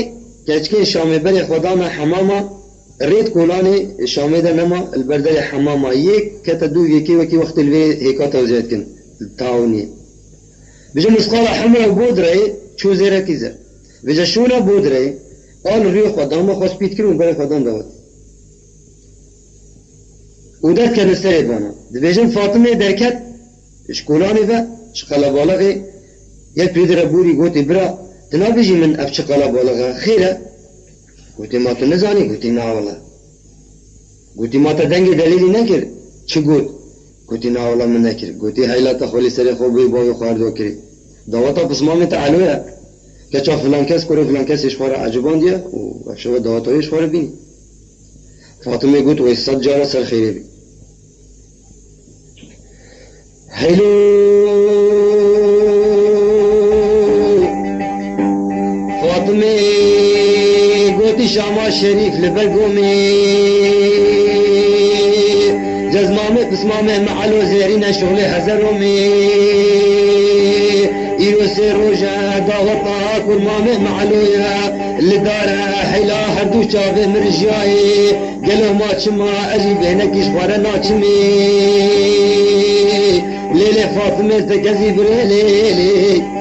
کچکه شامه بر خودانا حماما رید کولانی شامه ده نما البرده حماما یک کتا دو یکی وکی وقت الوی هیکا توزیت کن تاونی بیجن اسقال حمر بود رای چو زیره کی زر بیجن شونا بود رای آن روی خوداما خواست پیت کرون بر خودان داد ودت كان السرد بانا دبيجن فاطمة دركت شكولاني ذا شقلا بالغي يك بريد ربوري قوتي برا تنابيجي من أف شقلا بالغا خيرا قوتي ما تنزاني قوتي نا والله قوتي ما تدنجي دليلي نكر شو قوت قوتي نا والله من نكر قوتي هايلا تخولي سري خوبي بايو خاردو كري دواتا بسمامي تعالويا كچا فلان كاس كوري فلان كاس يشوار عجبان ديا وأفشوا دواتا يشوار بيني فاطمة قلت ويصد جارة سر خيري بي هلو فاطمة قلت شاما شريف لبرقومي جزمامي بسمامي معلو زيرين شغلي هزرومي إيرو سيروجا داوطا كرمامي معلويا اللي دارا حيلا هردو شافي مرجاي قالوا ما تشما أجي بينك إشفارا ناچمي ليلي فاطمة تكزي بريلي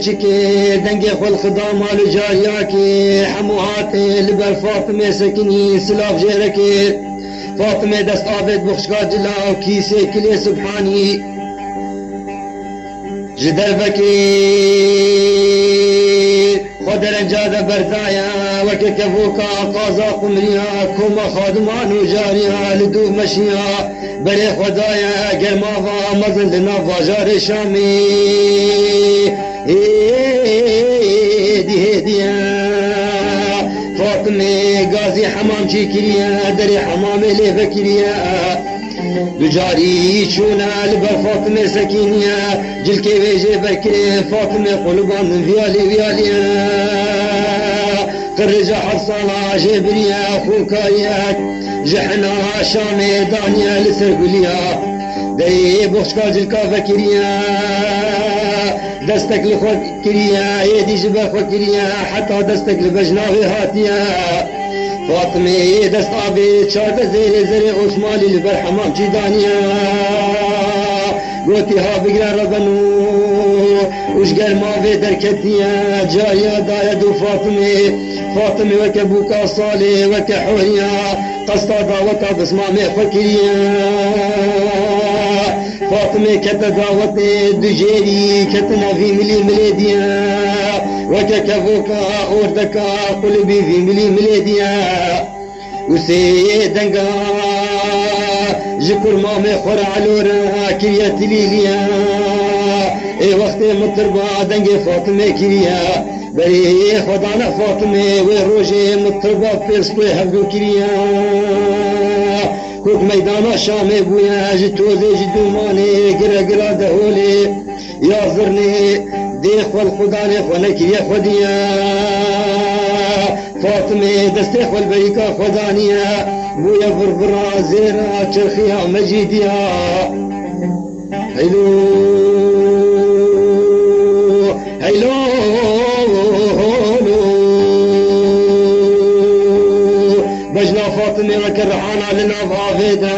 چکه دنگ خل خدا مال جاریا که حموهات لبر فاطمه سکنی سلاف جرکه فاطمه دست آبد بخشگاه جلا و کیسه کلی سبحانی جدر بکی خود رنجاده بردایا وکه کفوکا قازا قمریا کما خادمان و جاریا لدو مشیا بره خدایا گرما و مزن لنا واجار شامی هیدی هیدیا فاطمه غازی حمام چی کریا در حمام لی بکریا دجاری چونا لبر فاطمه سکینیا جلکه ویجه بکره فاطمه قلوبان ویالی ویالیا قرجا حصانا جبریا خوکایات جحنا شامي دانيا لسرقليا دي بوشكا جلكا فكريا دستك لخوك كريا يدي جبا خوكريا حتى دستك لبجناوي هاتيا فاطمه دست آبي شاد زيري زري عثماني لبر حمام جدانيا قوتي ها بقرا ربنو وشقر ما في دركتيا جايا دايا دو فاطمه وكبوكا صالي وكحوريا قصدا دعوتا بسمامي فكريا فاطمه كتدعوت دجيري كتنا في ملي مليديا وككفوكا اوردكا قلبي في ملي مليديا وسيدنقا جكر مامي خور علورا كريا تليليا اي وقت مطربا دنقي فاطمه كريا بري خدانا فاطمه وروجي مطربا فيسطي هبدو كريا كوك ميدانا شامي بويا جتوزي جدوماني قرا قرا دهولي يا زرني ديخ والخداني خونك يا خديا فاطمه دستيخ والبريكا خدانيا بويا بربرا زيرا ترخيا مجيديا هيلو هيلو بجنا فاطمه وكرحانا لنا فافيدا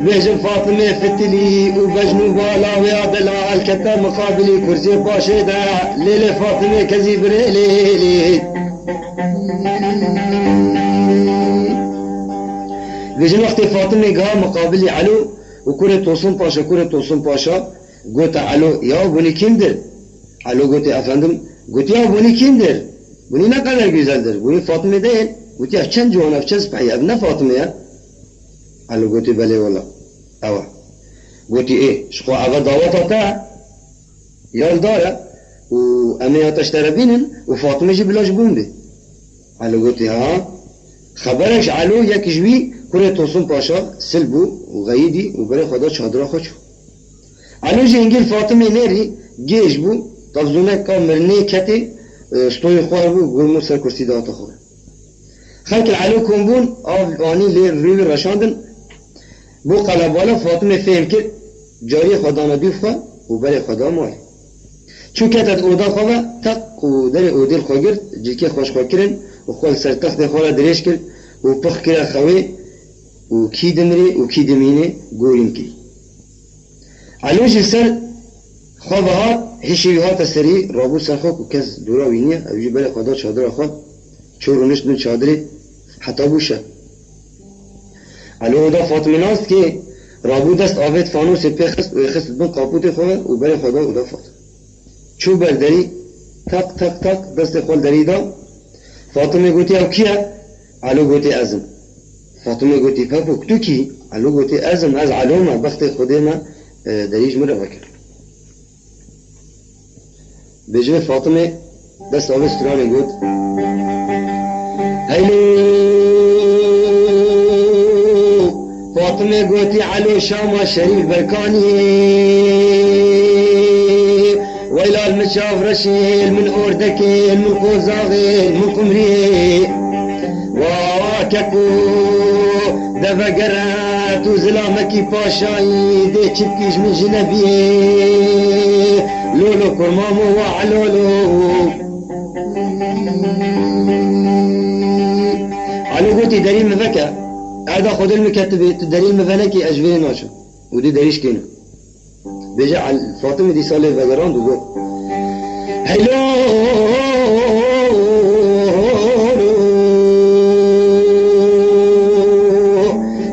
بيجن فاطمه فتلي وبجنو بالا ويا دلا الكتاب مقابلي كرسي باشيدا ليلة فاطمه كزي بريلي بيجن وقت فاطمه قام مقابلي علو وكره توسن باشا قلت علو يا بني كندر علو قلت افندم قلت يا بني كندر بني نه قدر güzeldir بني فاطمه değil قلت يا چند جوانا چند سبحي ابن فاطمه يا علو قلت بله والله اوا قلت ايه شخو اغا دعوتك يا داره وامي تشتربين وفاطمه جبلاش بوندي علو قلت ها خبرش علو یک جوی كره توسن باشا سلبو وغيدي وبري خدا چادرا خوشو علو جنگل فاطمه نيري جيش بو تفزونه كامرني كتي ستوي خوار بو گرمو سر کرسی داتا خواه خلق العلو كنبون آني لير روي رشاندن بو قلبالا فاطمه فهم كر جاري خدا ندوف خواه وبري خدا ماي چون كتت اودا خواه تق و در اودل خواه گرد جلكي خوش خواه کرن و خواه سر تخت خواه درش کرد و پخ کرد خواه و کی دمری و کی دمینه گوریم کی علوش سر خوابها هشیوی ها تسری رابو سر خواه و کس دورا وینیه اوجی بله خدا چادر خواه چورونش دون چادره حتی بوشه علو دا فاطمه ناست که رابو دست آوید فانوس پیخست و اخست دون قاپوت خواه و بله خدا او دا فاطمه چو برداری تق تق تق دست خول داری دا فاطمه گوتی او کیه علو گوتی ازم فاطمه گوتی پاپو تو کی علو گوتی ازم از علومه بخت خودمه دریج مره وکر بجوه فاطمه دست آوه سترانه گوت هیلو فاطمه گوتی علو شاما شریف برکانی ویلال مشاف رشیل من اردکیل من قوزاغیل من قمریل واککو دفقرات وزلامكي باشاي دي تشبكيش من جنبي لولو كرمامو وعلولو علو قلتي دليل مفكا هذا خد المكتب الدليل مفنكي اجبري ناشو ودي دليش كينو بيجي على فاطمه دي صالح فقران دوغو هلو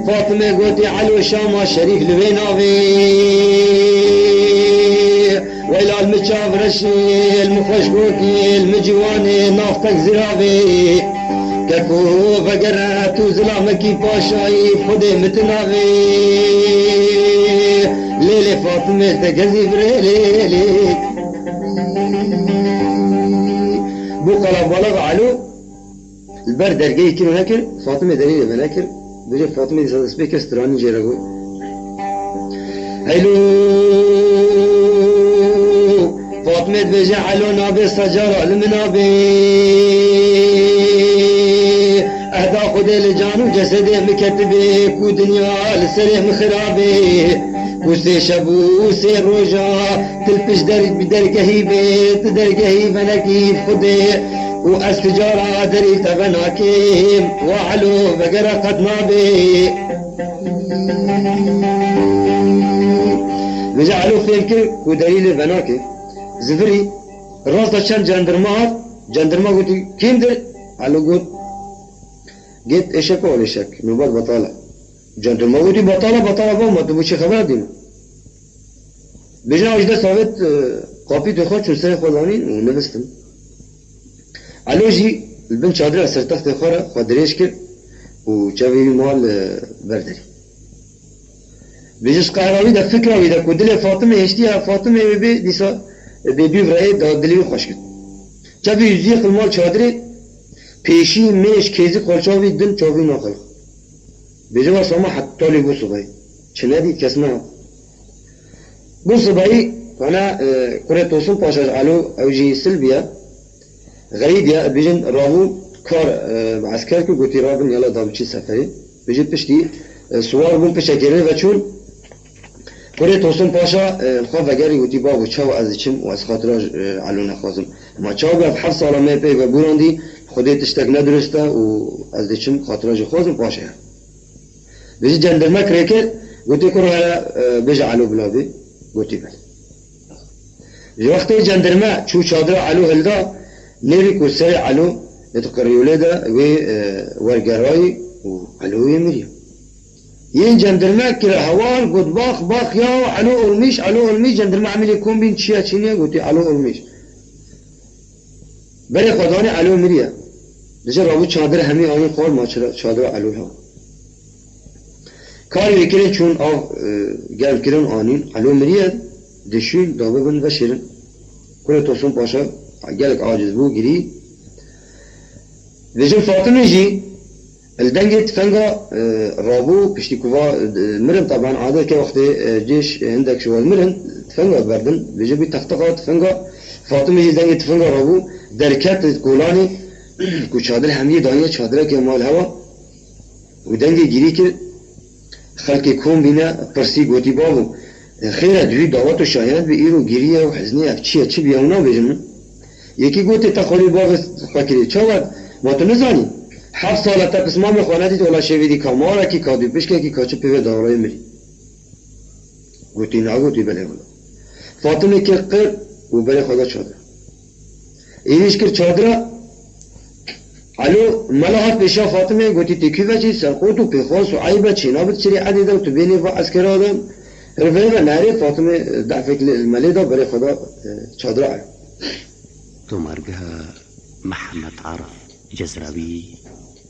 فاطمه قوتي علو شاما شريف لبيناوي وإلى المجاب رشي المخوش قوتي المجواني نافتك زراوي كفو بقرات وزلامكي باشاي خدي متناوي ليلي فاطمه تقزي بريلي بو قلب بلغ علو البر درجي كيلو نكر فاطمه دليل بنكر بجي فاطمه دي سبيك استراني جيرغو هلو فاطمه بجي علو نابي سجارة المنابي اهدا خدي لجانو جسدي مكتبي كو دنيا لسري مخرابي وسي شبو سي روجا تلفش بدرجهي بيت درجهي بنكيف خدي واستجارة دري تبناكيم وعلو بقرة قد نابي بجعلو فيلكر ودليل بناكي زفري راس داشان جندرما قلت كيم در علو قلت قلت اشك ولا اشك نوبات بطالة جندرما قلت بطالة ما تبوشي خبر دينو بجنا وجده ثابت قابي تخوض شو سري خلانين ونفستم علو جي البنت شادرة سر تخت خورا خادريش كر وشافي مال بردري بيجس قهراوي ده فكرة وده كودلة فاطمة هشتيها فاطمة بي ديسا بيبي برای دادلی خوش کرد. جبی یزی خلمال چادری پیشی میش کیزی خالچاوی دن چاوی ناخل. بیجوا ساما حتی لی بو صبحی. چه ندید کس نه. بو صبحی انا کره توسن پاشاج علو اوجی سلبیا غریبیا بیجن راهو کار عسکر که گوتی رابن یلا دابچی سفری. بیجی پشتی سوار بون پشکره و چون کره توسن پاشا خواه وگری گوتی با و چاو از چم و از خاطراج علو نخوازم ما چاو به 7 ساله می پی و بوراندی خودی تشتک ندرسته و از چم خاطراج خوازم پاشا بیجی جندرمک ریکر گوتی کرو هلا بیجا علو بلابی گوتی بل وقتی جندرمه چو چادر علو هلدا نیری کسر علو نتقریوله دا و ورگرای و علوی مریم ين جندرما كلا هوال قد باخ يا علو ألميش جندرما عمل يكون بين شيا شينيا قلت علو ألميش بري خداني علو مريا لجا رابو چادر همي آني خوال ما چادر علو ها كاري بكرين چون آو گل كرن آنين علو مريا دشون دابه بن و شيرن كل توسون باشا گلك عاجز بو گري وجن فاطمه جي الدنجت فنجا رابو بشتي كوا مرن طبعا عادة كوقت جيش عندك شو المرن فنجا بردن بيجي بتختقات فنجا فاطمة جي دنجت فنجا رابو دركات كولاني كشادر همية دانية شادرة كمال هوا ودنجي جري كل خلق كون بينا برسي قوتي بابو خير دوي دعوات وشاهد بإيرو جريه وحزنية تشي بيونا بيجن يكي قوتي تخولي بابو فكري شواد ما تنزاني 7 ساله تا قسمام خوانه دید ولا شویدی کامارا کی کادی پشکه کی کاچه پیو دارای مری گوتی نگوتی بله ولا فاطمه که قر و بله خدا چادر ایش کر چادر علو ملاحت بشا فاطمه گوتی تکی وجی سرخوت و پیخواس و عیبه چینا بد سری عدیده و تو بینی و اسکر آدم رفعه و نهری فاطمه دعفک الملی دا بله خدا چادر علو تو مرگها محمد عرف جزراوی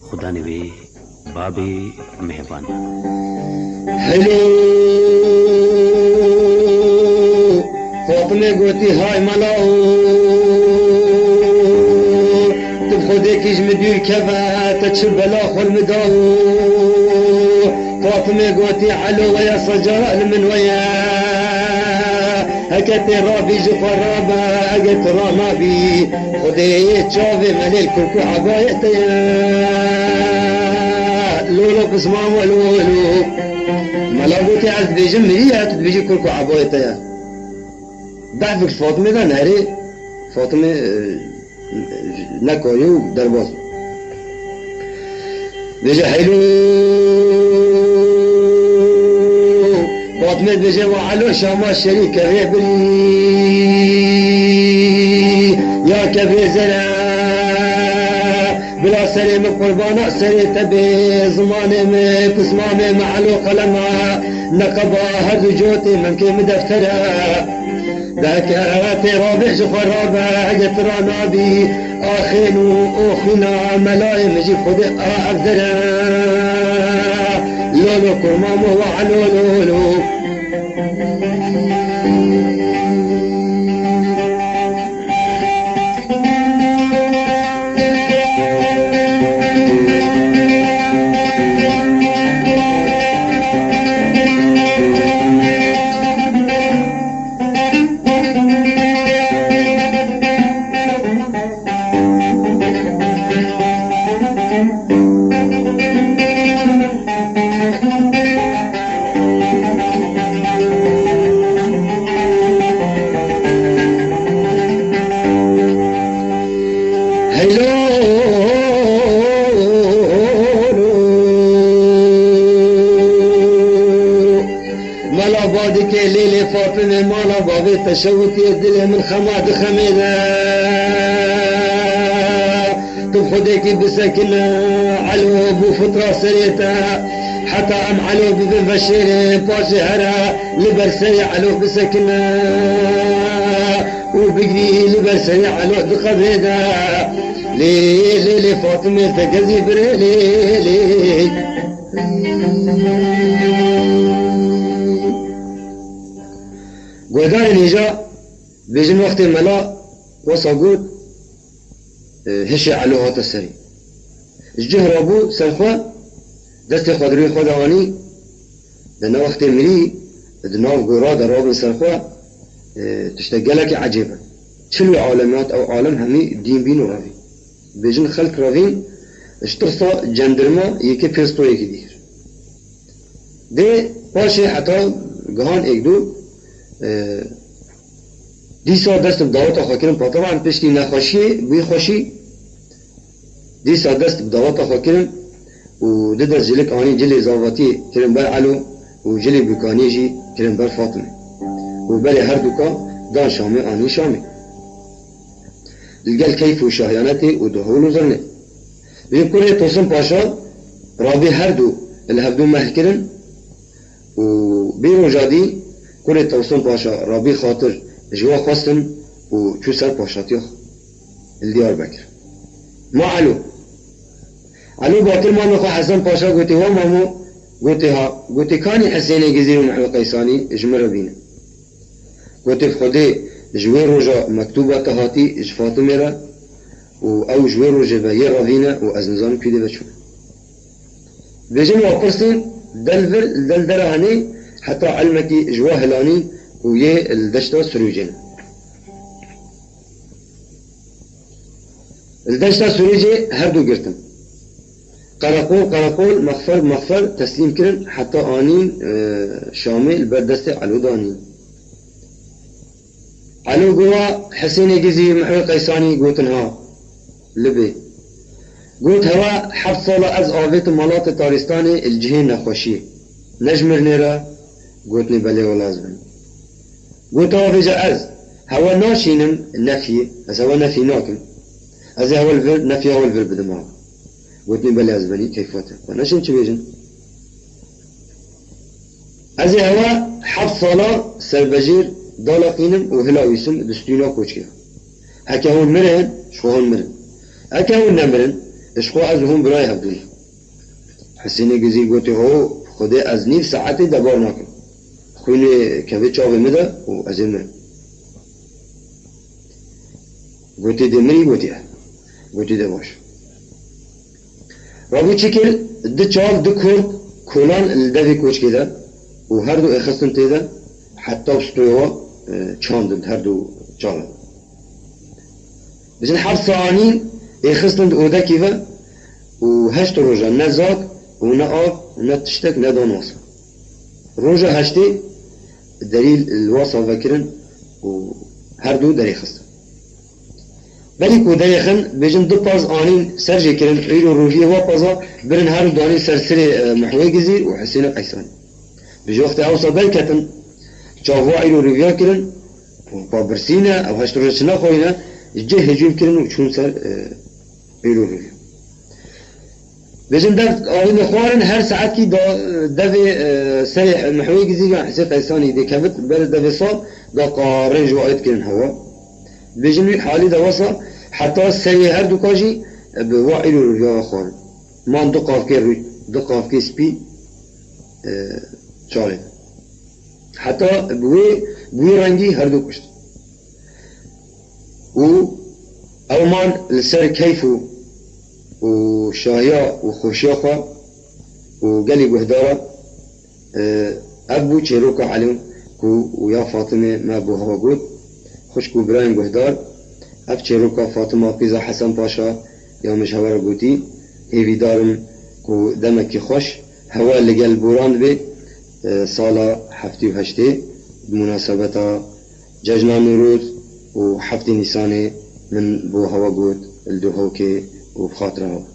خدا نوی باب مهربان هلو فاطمه گوتی های ملاو تو خودی کیش مدیر کفه تا چه بلا خل مداو فاطمه گوتی علو ویا سجارة المن ویا هكتي رابي جفر رابا اجت رامابي خدي تشافي مليل كوكو عبايتي لولو بسمام ولولو ملاقوتي عز بيجي مريات بيجي كوكو عبايتي بعد فاطمة ده نهري فاطمة نكويو درباز بيجي حلو فاطمة بيجي وعلو شاما الشريك ريبري يا كبي زنا بلا سليم قربانا سريت بي زماني بسمامي معلو قلما نقبا هدو جوتي من كي مدفترة ذاك رابع خرابة يترانا بي آخين وأخنا ملايم جيب خدي أقدر لولو كمامو وعلو لولو فاطمة مالا بابي تشوتي الدل من خماد خميدة تبخديك بسكنة علو بفترة سريتا حتى أم علو ببن بشير باشي هرا لبرسي علو بسكنة وبقري لبرسي علو بقبيدة لي فاطمة تقزي بريلي قدار نيجا بيجن وقت ملا وصاقود هشي علو هات السري الجهر ابو سنخوا دست خدري خدواني دنا وقت ملي دنا قرا دراب سنخوا تشتغلك عجيبا شلو عالمات او عالم همي دين بين راوي بيجن خلق راوين اشترصا جندرما يكي فيستو يكي دير دي باشي حتى قهان اكدو دیسا دست بداوت آخوا کرم پا طبعا پشتی نخوشی بوی خوشی دیسا دست بداوت آخوا کرم و ده دست جلک آنی جلی زاواتی کرم بر علو و جلی بکانی جی کرم بر فاطمه و بلی هر دوکا دان شامي آنی شامي الگل کیف و شاهیانتی و دهول و ظلنه بیم کنه توسن پاشا رابی هر دو الهبدو مهل کرن و بیرو جادی كل توسن باشا ربي خاطر جوا خاصن وشو سر باشاتيخ الديار بكر ما علو باكر ما نخو حسن باشا قلت هو مامو قلت كاني حسيني جزير محو قيساني اجمر بينا قلت في خدي جوير رجا مكتوبة تهاتي اج فاطمة را او جوير رجا بير رفينا وازنزان كده بشو بيجن وقرسين دل درهاني حتى علمكي جوا هلاني ويه الدشتا سروجين الدشتا سروجي هردو قرتم قرقول مغفر تسليم كرن حتى آنين شامل بردست علو داني علو قوا حسيني جزي محوي قيساني قوتنها لبي قلت هوا حب صالة از آويت مالات تارستاني الجهين نخوشي نجمر نيرا قلتني بلي ولازم قلت هوا بيجا از هوا ناشينم النفي از هوا نفي ناكم از هوا الفر نفي هوا الفر بدماغ قلتني بلي ازبني كيف فاتح ونشن شو بيجن از هوا حب صالة سربجير دالاقينم وهلا ويسم دستينا كوشكيا هكا هون مرن شو هون مرن هكا هون نمرن اشخو از هم براي هبدوي حسيني جزي قلتي هو خدي از نيف ساعتي دبار ناكم خويني كفي چاوه مدى و ازين مرن قلتي دمري قلتي دباش رابو چكل دي چاو دي كورد كولان الدفي كوشكي دا و هر دو اخستن تيدا حتى بستويوا چاندن هر دو چاوه بجن حب ساعانين اخستن اودا كيفا و هشت روجا نزاك و نآب و نتشتك ندان وصا روجا هشتي دليل الوصا فكرن و هر دو دري خستن بلي كو دري خن بجن دو باز آنين سرجي كرن ايرو روجي هوا بازا برن هر دو داني سرسري محوي جزير و حسين قيساني بجي وقت اوصا بلكتن چاهوا ايرو روجيا كرن و با برسينا او هشت روجا چنا خوينا جه هجوم كرن و چون سر ایلو روی بجن دف آوین خوارن هر ساعت کی دف سر محوی گزیگا حسین قیسانی دی کبت بر دف صاب دا قارن جوائد کرن هوا بجن حالی دا وصا حتی سری هر دو کاجی بوا ایلو روی خوارن من دو قاف که سپی چاله حتی بوی رنگی هر دو کشت و اومان لسر كيفو وشاهيا وخوشيخا وقالي بهدارة أبو تشيروكا عليهم ويا فاطمة ما بوها وقود خشكو براين بهدار أب تشيروكا فاطمة بيزا حسن باشا يا مجهور قوتي هيفي دارم كو دمكي خوش هوا اللي قال بوران بي صالة حفتي وهشتي بمناسبة ججنا نوروز وحفتي نيساني من بو هوا قود الدهوكي وبخاطره